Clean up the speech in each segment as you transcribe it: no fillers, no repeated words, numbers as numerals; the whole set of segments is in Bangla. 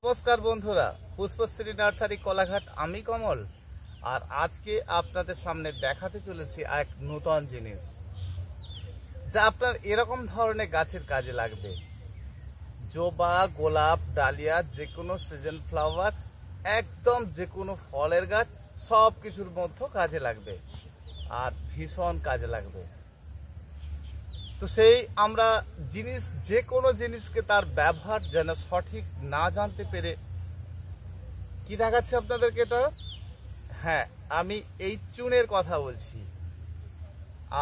নমস্কার বন্ধুরা, পুষ্পশ্রী নার্সারি কোলাঘাট। আমি কমল, আর আজকে আপনাদের সামনে দেখাতে চলেছি এক নতুন জিনিস, যা আপনার এরকম ধরনের গাছের কাজে লাগবে। জবা, গোলাপ, ডালিয়া, যে কোনো সিজন ফ্লাওয়ার, একদম যে কোনো ফলের গাছ, সব কিছুর মধ্যে কাজে লাগবে আর ভীষণ কাজে লাগবে। তো সেই আমরা যে কোনো জিনিসকে তার ব্যবহার যেন সঠিক না জানতে পেরে কি দেখাচ্ছে আপনাদেরকে এটা। হ্যাঁ, আমি এই চুনের কথা বলছি।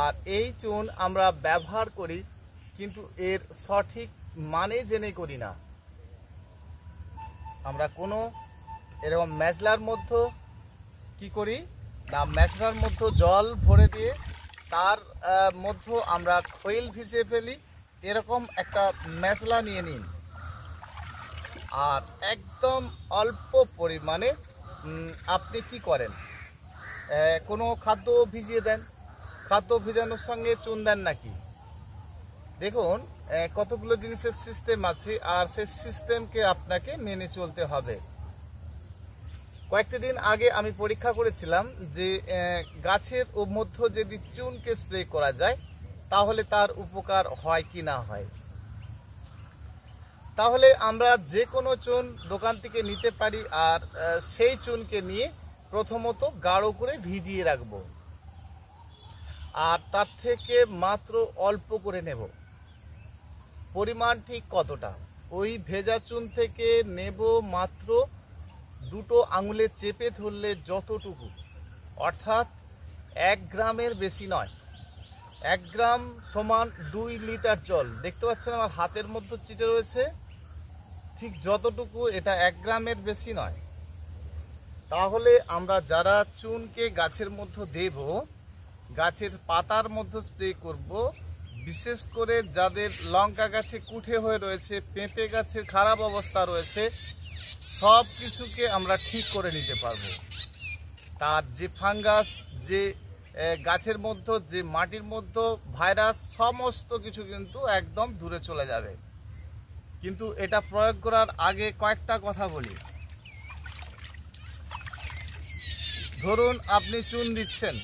আর এই চুন আমরা ব্যবহার করি, কিন্তু এর সঠিক মানে জেনে করি না। আমরা কোনো এরকম মেজলার মধ্যে কি করি না, মেজলার মধ্যে জল ভরে দিয়ে তার মধ্যে আমরা খৈল ভিজিয়ে ফেলি। এরকম একটা মেজলা নিয়ে নিন, আর একদম অল্প পরিমাণে আপনি কি করেন, কোনো খাদ্য ভিজিয়ে দেন। খাদ্য ভিজানোর সঙ্গে চুন দেন নাকি? দেখুন, কতগুলো জিনিসের সিস্টেম আছে, আর সেই সিস্টেমকে আপনাকে মেনে চলতে হবে। কয়েকটি দিন আগে আমি পরীক্ষা করেছিলাম যে গাছের মধ্যে যদি চুনকে স্প্রে করা যায় তাহলে তার উপকার হয় কি না হয়। তাহলে আমরা যে কোনো চুন দোকান থেকে নিতে পারি, আর সেই চুনকে নিয়ে প্রথমত গাঢ় করে ভিজিয়ে রাখব, আর তার থেকে মাত্র অল্প করে নেব। পরিমাণ ঠিক কতটা? ওই ভেজা চুন থেকে নেব মাত্র দুটো আঙুলে চেপে ধরলে যতটুকু, অর্থাৎ 1 গ্রামের বেশি নয়। 1 গ্রাম সমান 2 লিটার জল। দেখতে পাচ্ছেন আমার হাতের মধ্যে চিটে রয়েছে, ঠিক যতটুকু, এটা 1 গ্রামের বেশি নয়। তাহলে আমরা যারা চুনকে গাছের মধ্যে দেব, গাছের পাতার মধ্যে স্প্রে করব, বিশেষ করে যাদের লঙ্কা গাছে কুঠে হয়ে রয়েছে, পেঁপে গাছের খারাপ অবস্থা রয়েছে, সব কিছুকে আমরা ঠিক করে নিতে পারবো। তার যে ফাঙ্গাস, যে গাছের মধ্যে, যে মাটির মধ্যে ভাইরাস, সমস্ত কিছু কিন্তু একদম দূরে চলে যাবে। কিন্তু এটা প্রয়োগ করার আগে কয়েকটা কথা বলি। ধরুন আপনি চুন দিচ্ছেন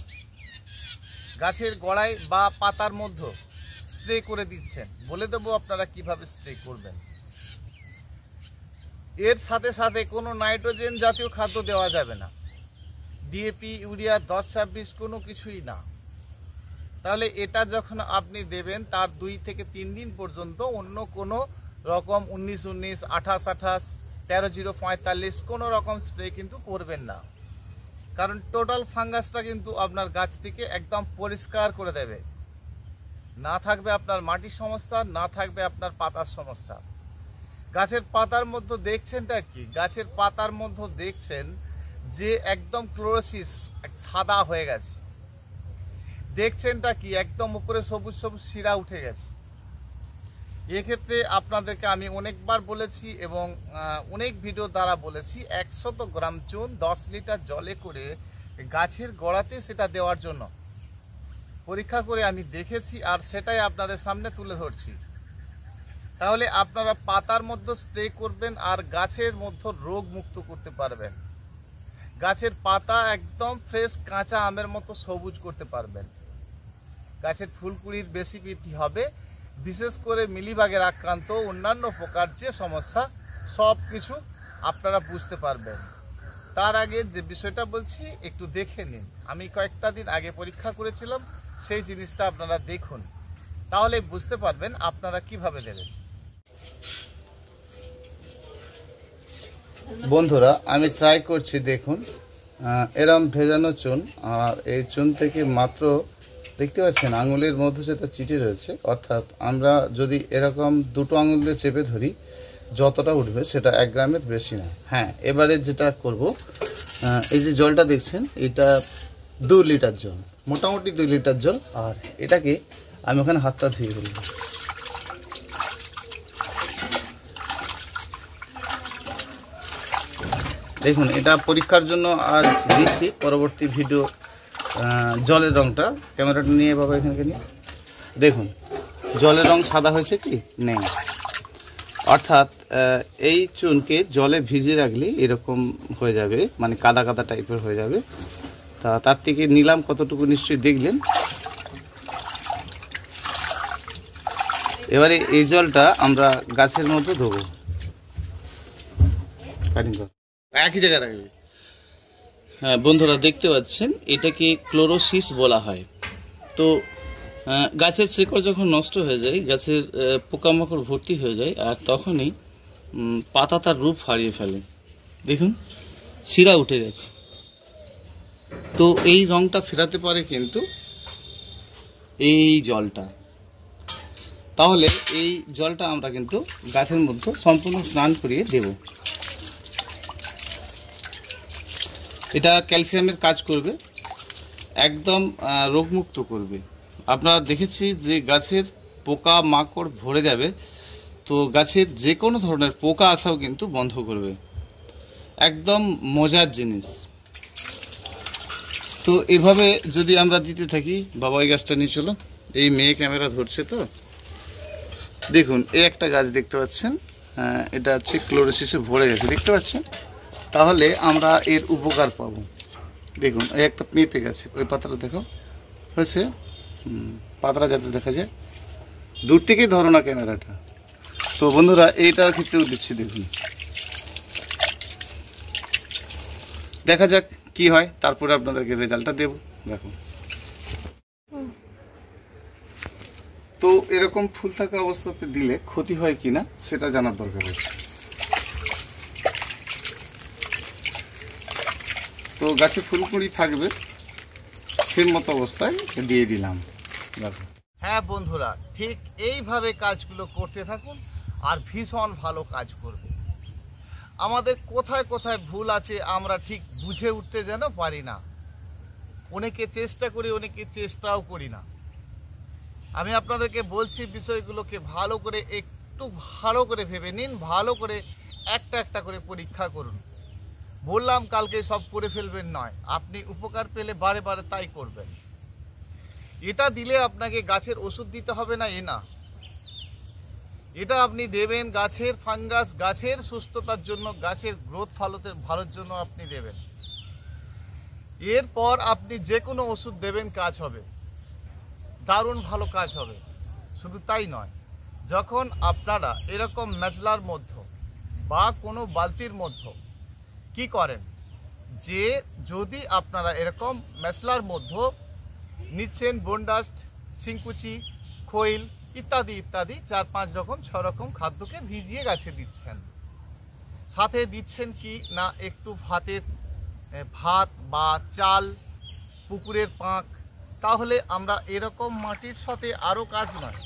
গাছের গোড়ায় বা পাতার মধ্যে, স্প্রে করে দিচ্ছেন। বলে দেবো আপনারা কিভাবে স্প্রে করবেন। এর সাথে সাথে কোনো নাইট্রোজেন জাতীয় খাদ্য দেওয়া যাবে না, ডিএপি, ইউরিয়া, 10-26 কোনো কিছুই না। তাহলে এটা যখন আপনি দেবেন তার 2 থেকে 3 দিন পর্যন্ত অন্য কোনো রকম 19-19, 28-28, 13-0-45 কোনো রকম স্প্রে কিন্তু করবেন না। কারণ টোটাল ফাঙ্গাসটা কিন্তু আপনার গাছ থেকে একদম পরিষ্কার করে দেবে। না থাকবে আপনার মাটির সমস্যা, না থাকবে আপনার পাতার সমস্যা। গাছের পাতার মধ্যে দেখছেনটা কি? গাছের পাতার মধ্যে দেখছেন যে একদম ক্লোরোসিস সাদা হয়ে গেছে। দেখছেনটা কি? একদম উপরে সবুজ সবুজ শিরা উঠে গেছে। এক্ষেত্রে আপনাদেরকে আমি অনেকবার বলেছি এবং অনেক ভিডিও দ্বারা বলেছি, 100 গ্রাম চুন 10 লিটার জলে করে গাছের গোড়াতে সেটা দেওয়ার জন্য পরীক্ষা করে আমি দেখেছি, আর সেটাই আপনাদের সামনে তুলে ধরছি। তাহলে আপনারা পাতার মধ্যে স্প্রে করবেন আর গাছের মধ্যে রোগ মুক্ত করতে পারবেন। গাছের পাতা একদম ফ্রেশ কাঁচা আমের মতো সবুজ করতে পারবেন। গাছের ফুলকুড়ির বেশি বৃদ্ধি হবে। বিশেষ করে মিলিবাগের আক্রান্ত, অন্যান্য প্রকার যে সমস্যা, সব কিছু আপনারা বুঝতে পারবেন। তার আগে যে বিষয়টা বলছি একটু দেখে নিন। আমি কয়েকটা দিন আগে পরীক্ষা করেছিলাম, সেই জিনিসটা আপনারা দেখুন, তাহলে বুঝতে পারবেন আপনারা কিভাবে দেবেন। বন্ধুরা, আমি ট্রাই করছি, দেখুন এরম ভেজানো চুন, আর এই চুন থেকে মাত্র দেখতে পাচ্ছেন আঙুলের মধ্যে যেটা চিটে রয়েছে, অর্থাৎ আমরা যদি এরকম দুটো আঙুল দিয়ে চেপে ধরি, যতটা উঠবে সেটা 1 গ্রামের বেশি না। হ্যাঁ, এবারে যেটা করব, এই যে জলটা দেখছেন, এটা 2 লিটার জল, মোটামুটি 2 লিটার জল। আর এটাকে আমি ওখানে হাতটা ধুয়ে ফেলব। দেখুন, এটা পরীক্ষার জন্য আজ দিচ্ছি। পরবর্তী ভিডিও জলের রঙটা, ক্যামেরাটা নিয়ে বাবা এখানে নিয়ে দেখুন, জলের রং সাদা হয়েছে কি? নেই। অর্থাৎ এই চুনকে জলে ভিজিয়ে রাখলে এরকম হয়ে যাবে, মানে কাদা কাদা টাইপের হয়ে যাবে। তা তার থেকে নিলাম কতটুকু নিশ্চয়ই দেখলেন। এবারে এই জলটা আমরা গাছের মধ্যে দেবো, একই জায়গায় রাখবে। হ্যাঁ বন্ধুরা, দেখতে পাচ্ছেন এটাকে ক্লোরোসিস বলা হয়। তো গাছের শিকড় যখন নষ্ট হয়ে যায়, গাছের পোকামাকড় ভর্তি হয়ে যায়, আর তখনই পাতা তার রূপ হারিয়ে ফেলে। দেখুন শিরা উঠে গেছে। তো এই রংটা ফেরাতে পারে কিন্তু এই জলটা। তাহলে এই জলটা আমরা কিন্তু গাছের মধ্যে সম্পূর্ণ স্নান করিয়ে দেব। এটা ক্যালসিয়ামের কাজ করবে, একদম রোগমুক্ত করবে। আপনারা দেখেছি যে গাছের পোকা মাকড় ভরে যাবে, তো গাছের যে কোনো ধরনের পোকা আসাও কিন্তু বন্ধ করবে। একদম মজার জিনিস। তো এভাবে যদি আমরা দিতে থাকি, বাবা এই গাছটা নিয়ে চলো, এই মেয়ে ক্যামেরা ধরছে তো। দেখুন এই একটা গাছ দেখতে পাচ্ছেন, এটা হচ্ছে ক্লোরোসিসে ভরে গেছে, দেখতে পাচ্ছেন। তাহলে আমরা এর উপকার পাবো। দেখুন এই একটা পেঁপে গেছে, ওই পাতাটা দেখো হয়েছে, পাতাটা যাতে দেখা যায়, দূর থেকেই ধরো না ক্যামেরাটা। তো বন্ধুরা এইটার ক্ষেত্রেও দিচ্ছি, দেখুন দেখা যাক কি হয়, তারপরে আপনাদেরকে রেজাল্টটা দেব। দেখুন তো এরকম ফুল থাকা অবস্থাতে দিলে ক্ষতি হয় কিনা সেটা জানার দরকার আছে। তো গাছে ফুলকুড়ি থাকবে সেই মতো অবস্থায় দিয়ে দিলাম। দেখুন হ্যাঁ বন্ধুরা, ঠিক এইভাবে কাজগুলো করতে থাকুন আর ভীষণ ভালো কাজ করবে। আমাদের কোথায় কোথায় ভুল আছে আমরা ঠিক বুঝে উঠতে যেন পারি না। অনেকে চেষ্টা করি, অনেকে চেষ্টাও করি না। আমি আপনাদেরকে বলছি বিষয়গুলোকে ভালো করে একটু ভালো করে ভেবে নিন, ভালো করে একটা একটা করে পরীক্ষা করুন। বললাম কালকে সব করে ফেলবেন নয়, আপনি উপকার পেলে বারে বারে তাই করবেন। এটা দিলে আপনাকে গাছের ওষুধ দিতে হবে না, এ না। এটা আপনি দেবেন গাছের ফাঙ্গাস, গাছের সুস্থতার জন্য, গাছের গ্রোথ ভালোর জন্য আপনি দেবেন। এরপর আপনি যে কোনো ওষুধ দেবেন, কাজ হবে, দারুণ ভালো কাজ হবে। শুধু তাই নয়, যখন আপনারা এরকম মেজলার মধ্যে বা কোনো বালতির মধ্যে কি করেন, যে যদি আপনারা এরকম মেসলার মধ্যে নিচ্ছেন বনডাস্ট, সিংকুচি, খৈল ইত্যাদি ইত্যাদি 4-5 রকম 6 রকম খাদ্যকে ভিজিয়ে গাছে দিচ্ছেন, সাথে দিচ্ছেন কি না একটু ভাত বা চাল, পুকুরের পাঁক, তাহলে আমরা এরকম মাটির সাথে আরও কাজ নয়,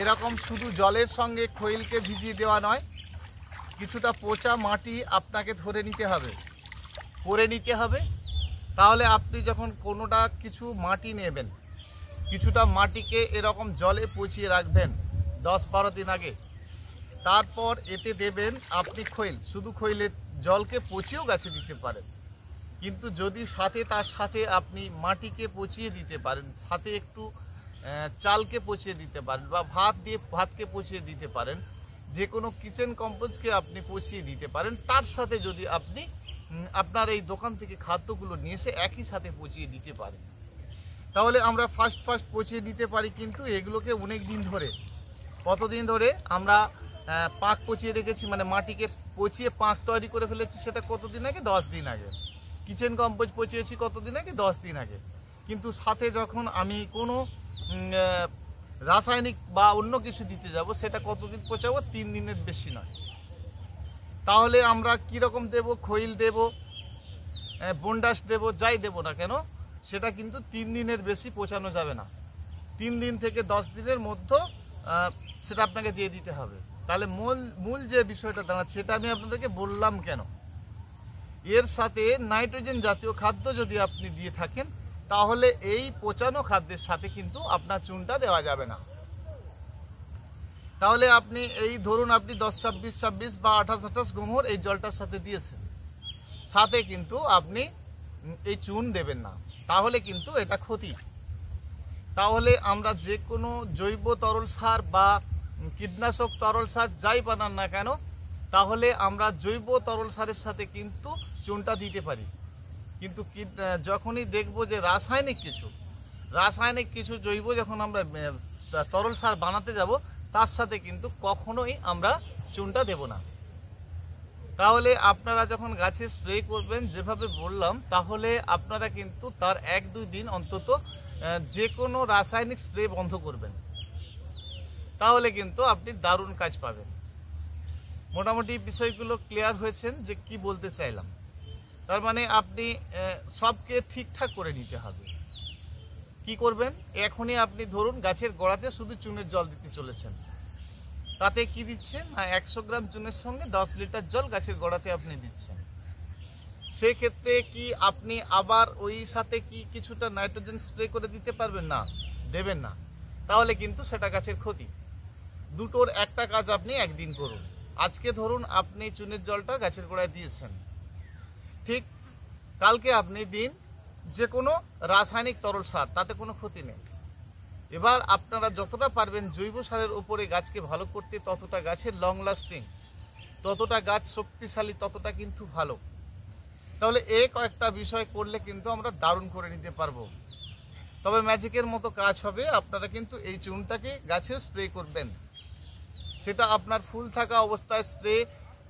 এরকম শুধু জলের সঙ্গে খৈলকে ভিজিয়ে দেওয়া নয়, কিছুটা পচা মাটি আপনাকে ধরে নিতে হবে, করে নিতে হবে। তাহলে আপনি যখন কোনোটা কিছু মাটি নেবেন, কিছুটা মাটিকে এরকম জলে পচিয়ে রাখবেন 10-12 দিন আগে, তারপর এতে দেবেন আপনি খৈল। শুধু খৈলের জলকে পচিয়েও গাছে দিতে পারেন, কিন্তু যদি তার সাথে আপনি মাটিকে পচিয়ে দিতে পারেন, সাথে একটু চালকে পচিয়ে দিতে পারেন, বা ভাতকে পচিয়ে দিতে পারেন, যে কোনো কিচেন কম্পোস্টকে আপনি পচিয়ে দিতে পারেন, তার সাথে যদি আপনি আপনার এই দোকান থেকে খাদ্যগুলো নিয়ে এসে একই সাথে পচিয়ে দিতে পারেন, তাহলে আমরা ফার্স্ট পচিয়ে দিতে পারি। কিন্তু এগুলোকে অনেক দিন ধরে, কতদিন ধরে আমরা পাঁক পচিয়ে রেখেছি, মানে মাটিকে পচিয়ে পাঁক তৈরি করে ফেলেছি, সেটা কতদিন আগে? 10 দিন আগে। কিচেন কম্পোস্ট পচিয়েছি কতদিন আগে? 10 দিন আগে। কিন্তু সাথে যখন আমি কোনো রাসায়নিক বা অন্য কিছু দিতে যাব, সেটা কতদিন পচাবো? 3 দিনের বেশি নয়। তাহলে আমরা কীরকম দেব? খৈল দেব, বনডাস দেব, যাই দেব না কেন, সেটা কিন্তু 3 দিনের বেশি পচানো যাবে না। 3 দিন থেকে 10 দিনের মধ্যে সেটা আপনাকে দিয়ে দিতে হবে। তাহলে মূল যে বিষয়টা দাঁড়াচ্ছে, সেটা আমি আপনাদেরকে বললাম কেন, এর সাথে নাইট্রোজেন জাতীয় খাদ্য যদি আপনি দিয়ে থাকেন, তাহলে এই পচানো খাদ্যের সাথে কিন্তু আপনার চুনটা দেওয়া যাবে না। তাহলে আপনি এই ধরুন আপনি 10-26 বা 28 গোমর এই জলটার সাথে দিয়েছেন, সাথে কিন্তু আপনি এই চুন দেবেন না, তাহলে কিন্তু এটা ক্ষতি। তাহলে আমরা যে কোনো জৈব তরল সার বা কীটনাশক তরল সার যাই বানান না কেন, তাহলে আমরা জৈব তরল সারের সাথে কিন্তু চুনটা দিতে পারি। কিন্তু যখনই দেখব যে রাসায়নিক কিছু জৈব যখন আমরা তরল সার বানাতে যাব, তার সাথে কিন্তু কখনোই আমরা চুনটা দেব না। তাহলে আপনারা যখন গাছে স্প্রে করবেন যেভাবে বললাম, তাহলে আপনারা কিন্তু তার 1-2 দিন অন্তত যে কোনো রাসায়নিক স্প্রে বন্ধ করবেন, তাহলে কিন্তু আপনি দারুণ কাজ পাবেন। মোটামুটি বিষয়গুলো ক্লিয়ার হয়েছেন যে কি বলতে চাইলাম। তার মানে আপনি সবকে ঠিকঠাক করে নিতে হবে। কি করবেন, এখনই আপনি ধরুন গাছের গোড়াতে শুধু চুনের জল দিতে চলেছেন, তাতে কি দিচ্ছেন না 100 গ্রাম চুনের সঙ্গে 10 লিটার জল গাছের গোড়াতে আপনি দিচ্ছেন। সেক্ষেত্রে কি আপনি আবার ওই সাথে কি কিছুটা নাইট্রোজেন স্প্রে করে দিতে পারবেন? না, দেবেন না। তাহলে কিন্তু সেটা গাছের ক্ষতি। দুটোর একটা কাজ আপনি একদিন করুন। আজকে ধরুন আপনি চুনের জলটা গাছের গোড়ায় দিয়েছেন, ঠিক কালকে আপনি দিন যে কোনো রাসায়নিক তরল সার, তাতে কোনো ক্ষতি নেই। এবার আপনারা যতটা পারবেন জৈব সারের উপরে গাছকে ভালো করতে, ততটা গাছের লং লাস্টিং, ততটা গাছ শক্তিশালী, ততটা কিন্তু ভালো। তাহলে এই কয়েকটা বিষয় করলে কিন্তু আমরা দারুণ করে নিতে পারবো। তবে ম্যাজিকের মতো কাজ হবে। আপনারা কিন্তু এই চুনটাকে গাছেও স্প্রে করবেন। সেটা আপনার ফুল থাকা অবস্থায় স্প্রে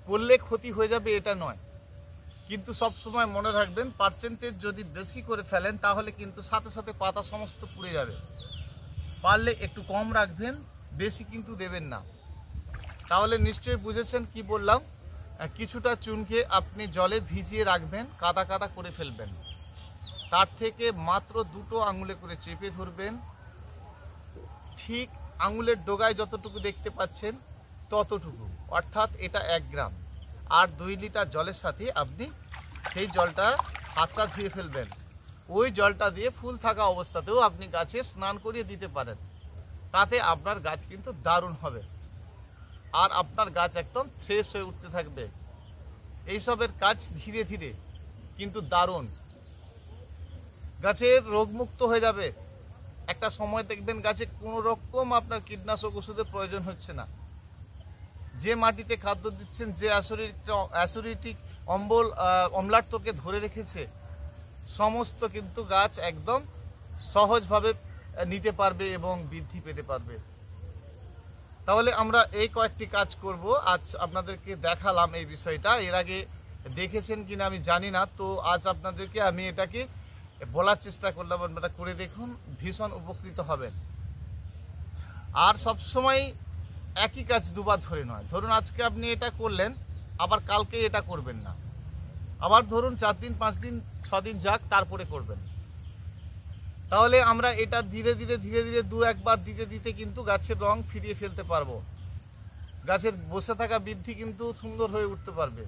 করলে ক্ষতি হয়ে যাবে এটা নয়, কিন্তু সব সময় মনে রাখবেন পার্সেন্টেজ যদি বেশি করে ফেলেন তাহলে কিন্তু সাথে সাথে পাতা সমস্ত পুড়ে যাবে। পারলে একটু কম রাখবেন, বেশি কিন্তু দেবেন না। তাহলে নিশ্চয়ই বুঝেছেন কি বললাম। কিছুটা চুনকে আপনি জলে ভিজিয়ে রাখবেন, কাদা কাদা করে ফেলবেন, তার থেকে মাত্র 2 আঙুলে করে চেপে ধরবেন। ঠিক আঙুলের ডগায় যতটুকু দেখতে পাচ্ছেন ততটুকু, অর্থাৎ এটা 1 গ্রাম। আর 2 লিটার জলের সাথে আপনি সেই জলটা হাতটা ধুয়ে ফেলবেন। ওই জলটা দিয়ে ফুল থাকা অবস্থাতেও আপনি গাছে স্নান করিয়ে দিতে পারেন, তাতে আপনার গাছ কিন্তু দারুণ হবে। আর আপনার গাছ একদম ফ্রেশ হয়ে উঠতে থাকবে। এইসবের কাজ ধীরে ধীরে কিন্তু দারুণ, গাছের রোগমুক্ত হয়ে যাবে। একটা সময় দেখবেন গাছে কোনো রকম আপনার কীটনাশক ওষুধের প্রয়োজন হচ্ছে না। যে মাটিতে খাদ্য দিচ্ছেন, যে অ্যাসিডিক অম্লাত্বকে ধরে রেখেছে, সমস্ত কিন্তু গাছ একদম সহজভাবে নিতে পারবে এবং বৃদ্ধি পেতে পারবে। তাহলে আমরা এই কয়েকটি কাজ করব। আজ আপনাদেরকে দেখালাম এই বিষয়টা, এর আগে দেখেছেন কিনা আমি জানি না। তো আজ আপনাদেরকে আমি এটাকে বলার চেষ্টা করলাম, আপনারা করে দেখুন, ভীষণ উপকৃত হবেন। আর সব সময় একই কাজ দুবার ধরে নয়। ধরুন আজকে আপনি এটা করলেন, আবার কালকে এটা করবেন না, আবার ধরুন 4 দিন 5 দিন 6 দিন যাক, তারপরে করবেন। তাহলে আমরা এটা ধীরে ধীরে 2-1 বার দিতে দিতে কিন্তু গাছের রং ফিরিয়ে ফেলতে পারবো। গাছের বসে থাকা বৃদ্ধি কিন্তু সুন্দর হয়ে উঠতে পারবে।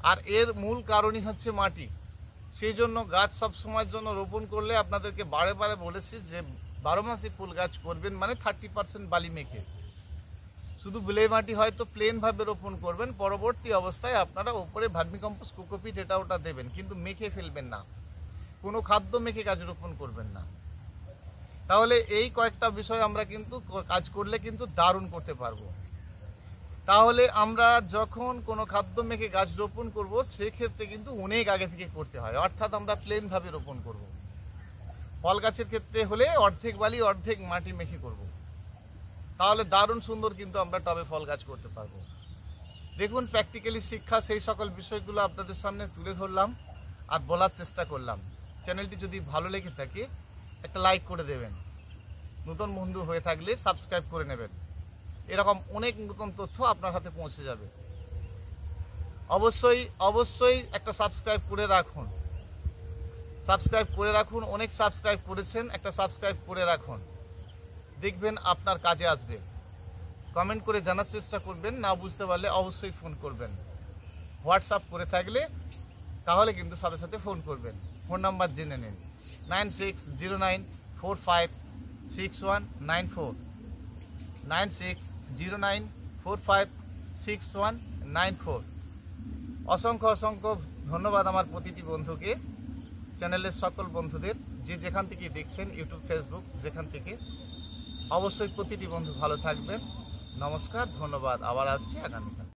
আর এর মূল কারণই হচ্ছে মাটি। সেই জন্য গাছ সব সময়ের জন্য রোপণ করলে আপনাদেরকে বারে বারে বলেছি যে 12 মাসে ফুল গাছ করবেন, মানে 30% বালি মেখে। শুধু বেলে মাটি হয়তো প্লেন ভাবে রোপণ করবেন, পরবর্তী অবস্থায় আপনারা উপরে ভার্মিকম্পোস্ট, কোকোপিট এটা ওটা দেবেন, কিন্তু মেখে ফেলবেন না। কোনো খাদ্য মেখে গাছ রোপণ করবেন না। তাহলে এই কয়েকটা বিষয় আমরা কিন্তু কাজ করলে কিন্তু দারুণ করতে পারবো। তাহলে আমরা যখন কোনো খাদ্য মেখে গাছ রোপণ করব, সেক্ষেত্রে কিন্তু অনেক আগে থেকে করতে হয়, অর্থাৎ আমরা প্লেন ভাবে রোপণ করব। ফল গাছের ক্ষেত্রে হলে অর্ধেক বালি অর্ধেক মাটি মেখে করব, তাহলে দারুণ সুন্দর কিন্তু আমরা টবে ফল গাছ করতে পারবো। দেখুন, প্র্যাকটিক্যালি শিক্ষা সেই সকল বিষয়গুলো আপনাদের সামনে তুলে ধরলাম আর বলার চেষ্টা করলাম। চ্যানেলটি যদি ভালো লেগে থাকে একটা লাইক করে দেবেন, নতুন বন্ধু হয়ে থাকলে সাবস্ক্রাইব করে নেবেন। এরকম অনেক নতুন তথ্য আপনার হাতে পৌঁছে যাবে। অবশ্যই অবশ্যই একটা সাবস্ক্রাইব করে রাখুন, অনেক সাবস্ক্রাইব করেছেন, একটা সাবস্ক্রাইব করে রাখুন, দেখবেন আপনার কাজে আসবে। কমেন্ট করে জানার চেষ্টা করবেন, না বুঝতে পারলে অবশ্যই ফোন করবেন। হোয়াটসঅ্যাপ করে থাকলে তাহলে কিন্তু সাথে সাথে ফোন করবেন। ফোন নাম্বার জেনে নিন, 9609456194, 9609456194। অসংখ্য অসংখ্য ধন্যবাদ আমার প্রতিটি বন্ধুকে, চ্যানেলের সকল বন্ধুদের, যে যেখান থেকে দেখছেন, ইউটিউব, ফেসবুক, যেখান থেকে। অবশ্যই প্রতিটি বন্ধু ভালো থাকবেন। নমস্কার, ধন্যবাদ। আবার আসছি আগামীকাল।